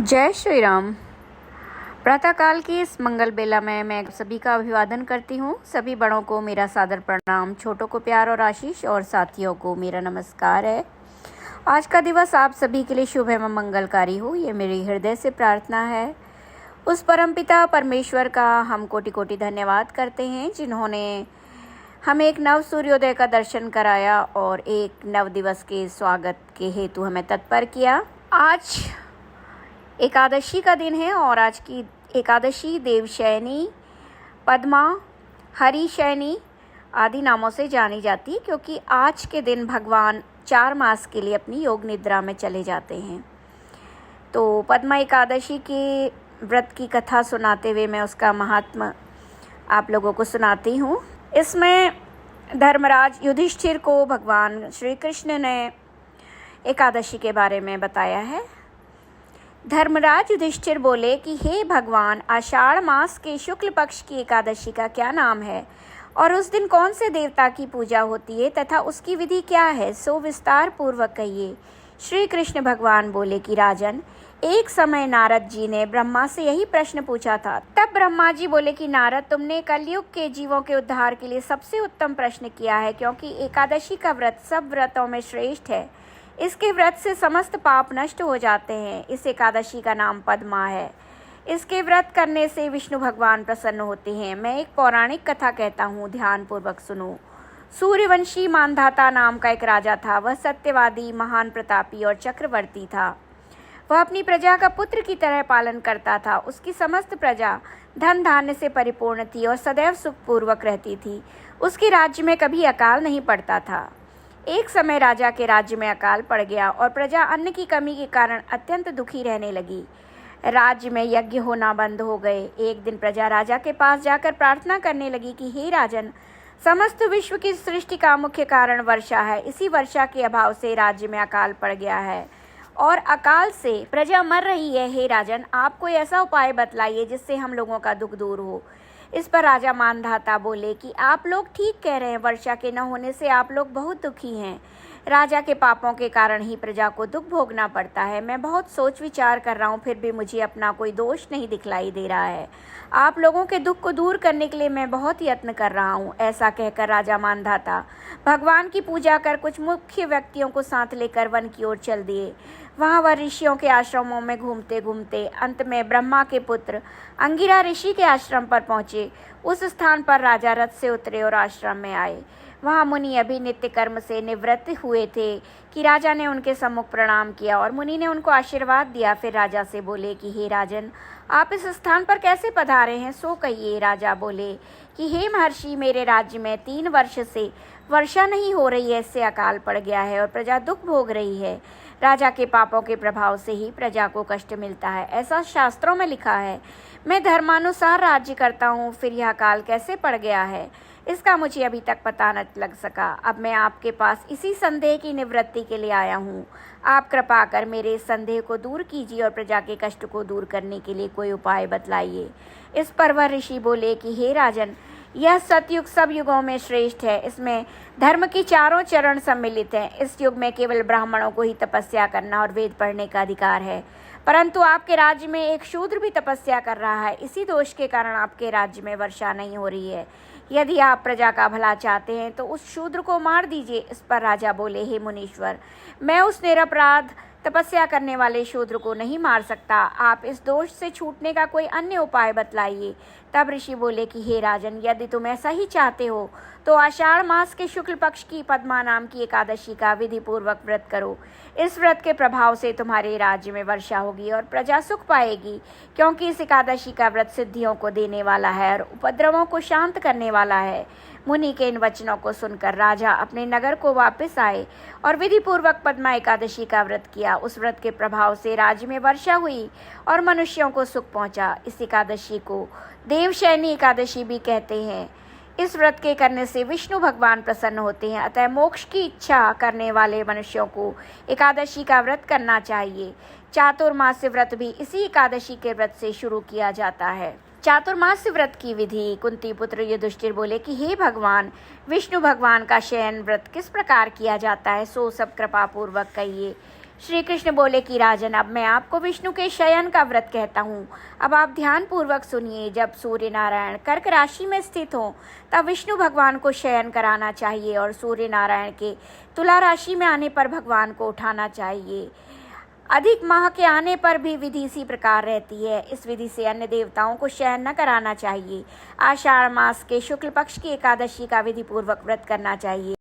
जय श्री राम। प्रातःकाल की इस मंगल बेला में मैं सभी का अभिवादन करती हूँ। सभी बड़ों को मेरा सादर प्रणाम, छोटों को प्यार और आशीष और साथियों को मेरा नमस्कार है। आज का दिवस आप सभी के लिए शुभ एवं मंगलकारी हो, ये मेरी हृदय से प्रार्थना है। उस परमपिता परमेश्वर का हम कोटि कोटि धन्यवाद करते हैं जिन्होंने हमें एक नव सूर्योदय का दर्शन कराया और एक नव दिवस के स्वागत के हेतु हमें तत्पर किया। आज एकादशी का दिन है और आज की एकादशी देवशयनी, पद्मा, हरिशयनी आदि नामों से जानी जाती है क्योंकि आज के दिन भगवान 4 मास के लिए अपनी योग निद्रा में चले जाते हैं। तो पद्मा एकादशी के व्रत की कथा सुनाते हुए मैं उसका महात्म्य आप लोगों को सुनाती हूँ। इसमें धर्मराज युधिष्ठिर को भगवान श्री कृष्ण ने एकादशी के बारे में बताया है। धर्मराज युधिष्ठिर बोले कि हे भगवान, आषाढ़ मास के शुक्ल पक्ष की एकादशी का क्या नाम है और उस दिन कौन से देवता की पूजा होती है तथा उसकी विधि क्या है, सो विस्तार पूर्वक कहिए। श्री कृष्ण भगवान बोले कि राजन, एक समय नारद जी ने ब्रह्मा से यही प्रश्न पूछा था। तब ब्रह्मा जी बोले कि नारद, तुमने कलयुग के जीवों के उद्धार के लिए सबसे उत्तम प्रश्न किया है, क्योंकि एकादशी का व्रत सब व्रतों में श्रेष्ठ है। इसके व्रत से समस्त पाप नष्ट हो जाते हैं। इस एकादशी का नाम पद्मा है। इसके व्रत करने से विष्णु भगवान प्रसन्न होते हैं। मैं एक पौराणिक कथा कहता हूँ, ध्यान पूर्वक सुनो। सूर्यवंशी मानधाता नाम का एक राजा था। वह सत्यवादी, महान प्रतापी और चक्रवर्ती था। वह अपनी प्रजा का पुत्र की तरह पालन करता था। उसकी समस्त प्रजा धन धान्य से परिपूर्ण थी और सदैव सुखपूर्वक रहती थी। उसके राज्य में कभी अकाल नहीं पड़ता था। एक समय राजा के राज्य में अकाल पड़ गया और प्रजा अन्न की कमी के कारण अत्यंत दुखी रहने लगी। राज्य में यज्ञ होना बंद हो गए। एक दिन प्रजा राजा के पास जाकर प्रार्थना करने लगी कि हे राजन, समस्त विश्व की सृष्टि का मुख्य कारण वर्षा है। इसी वर्षा के अभाव से राज्य में अकाल पड़ गया है और अकाल से प्रजा मर रही है। हे राजन, आप कोई ऐसा उपाय बतलाइए जिससे हम लोगों का दुख दूर हो। इस पर राजा मानधाता बोले कि आप लोग ठीक कह रहे हैं, वर्षा के न होने से आप लोग बहुत दुखी हैं। राजा के पापों के कारण ही प्रजा को दुख भोगना पड़ता है। मैं बहुत सोच विचार कर रहा हूँ, फिर भी मुझे अपना कोई दोष नहीं दिखलाई दे रहा है। आप लोगों के दुख को दूर करने के लिए मैं बहुत यत्न कर रहा हूँ। ऐसा कहकर राजा मानधाता भगवान की पूजा कर कुछ मुख्य व्यक्तियों को साथ लेकर वन की ओर चल दिए। वहाँ वह ऋषियों के आश्रमों में घूमते घूमते अंत में ब्रह्मा के पुत्र अंगिरा ऋषि के आश्रम पर पहुँचे। उस स्थान पर राजा रथ से उतरे और आश्रम में आए। वहाँ मुनि अभी नित्य कर्म से निवृत्त हुए थे कि राजा ने उनके सम्मुख प्रणाम किया और मुनि ने उनको आशीर्वाद दिया। फिर राजा से बोले कि हे राजन, आप इस स्थान पर कैसे पधारे हैं, सो कहिए। राजा बोले कि हे महर्षि, मेरे राज्य में 3 वर्ष से वर्षा नहीं हो रही है। इससे अकाल पड़ गया है और प्रजा दुख भोग रही है। राजा के पापों के प्रभाव से ही प्रजा को कष्ट मिलता है, ऐसा शास्त्रों में लिखा है। मैं धर्मानुसार राज्य करता हूँ, फिर यह काल कैसे पड़ गया है, इसका मुझे अभी तक पता न लग सका। अब मैं आपके पास इसी संदेह की निवृत्ति के लिए आया हूँ। आप कृपा कर मेरे इस संदेह को दूर कीजिए और प्रजा के कष्ट को दूर करने के लिए कोई उपाय बतलाइए। इस पर वह ऋषि बोले कि हे राजन, यह सतयुग सब युगों में श्रेष्ठ है। इसमें धर्म की चारों चरण सम्मिलित हैं। इस युग में केवल ब्राह्मणों को ही तपस्या करना और वेद पढ़ने का अधिकार है, परंतु आपके राज्य में एक शूद्र भी तपस्या कर रहा है। इसी दोष के कारण आपके राज्य में वर्षा नहीं हो रही है। यदि आप प्रजा का भला चाहते हैं तो उस शूद्र को मार दीजिए। इस पर राजा बोले, हे मुनीश्वर, मैं उस निरपराध तपस्या करने वाले शूद्र को नहीं मार सकता। आप इस दोष से छूटने का कोई अन्य उपाय बतलाइए। तब ऋषि बोले कि हे राजन, यदि तुम ऐसा ही चाहते हो तो आषाढ़ मास के शुक्ल पक्ष की पद्मा नाम की एकादशी का विधि पूर्वक व्रत करो। इस व्रत के प्रभाव से तुम्हारे राज्य में वर्षा होगी और प्रजा सुख पाएगी, क्योंकि इस एकादशी का व्रत सिद्धियों को देने वाला है और उपद्रवों को शांत करने वाला है। मुनि के इन वचनों को सुनकर राजा अपने नगर को वापस आए और विधि पूर्वक पद्मा एकादशी का व्रत किया। उस व्रत के प्रभाव से राज्य में वर्षा हुई और मनुष्यों को सुख पहुंचा। इस एकादशी को देवशयनी एकादशी भी कहते हैं। इस व्रत के करने से विष्णु भगवान प्रसन्न होते हैं। अतः मोक्ष की इच्छा करने वाले मनुष्यों को एकादशी का व्रत करना चाहिए। चातुर्मास्य व्रत भी इसी एकादशी के व्रत से शुरू किया जाता है। चातुर्मास्य व्रत की विधि। कुंती पुत्र युधिष्ठिर बोले कि हे भगवान, विष्णु भगवान का शयन व्रत किस प्रकार किया जाता है, सो सब कृपा पूर्वक कहिए। श्री कृष्ण बोले कि राजन, अब मैं आपको विष्णु के शयन का व्रत कहता हूँ। अब आप ध्यान पूर्वक सुनिए। जब सूर्य नारायण कर्क राशि में स्थित हो तब विष्णु भगवान को शयन कराना चाहिए और सूर्य नारायण के तुला राशि में आने पर भगवान को उठाना चाहिए। अधिक माह के आने पर भी विधि इसी प्रकार रहती है। इस विधि से अन्य देवताओं को शयन न कराना चाहिए। आषाढ़ मास के शुक्ल पक्ष की एकादशी का विधि पूर्वक व्रत करना चाहिए।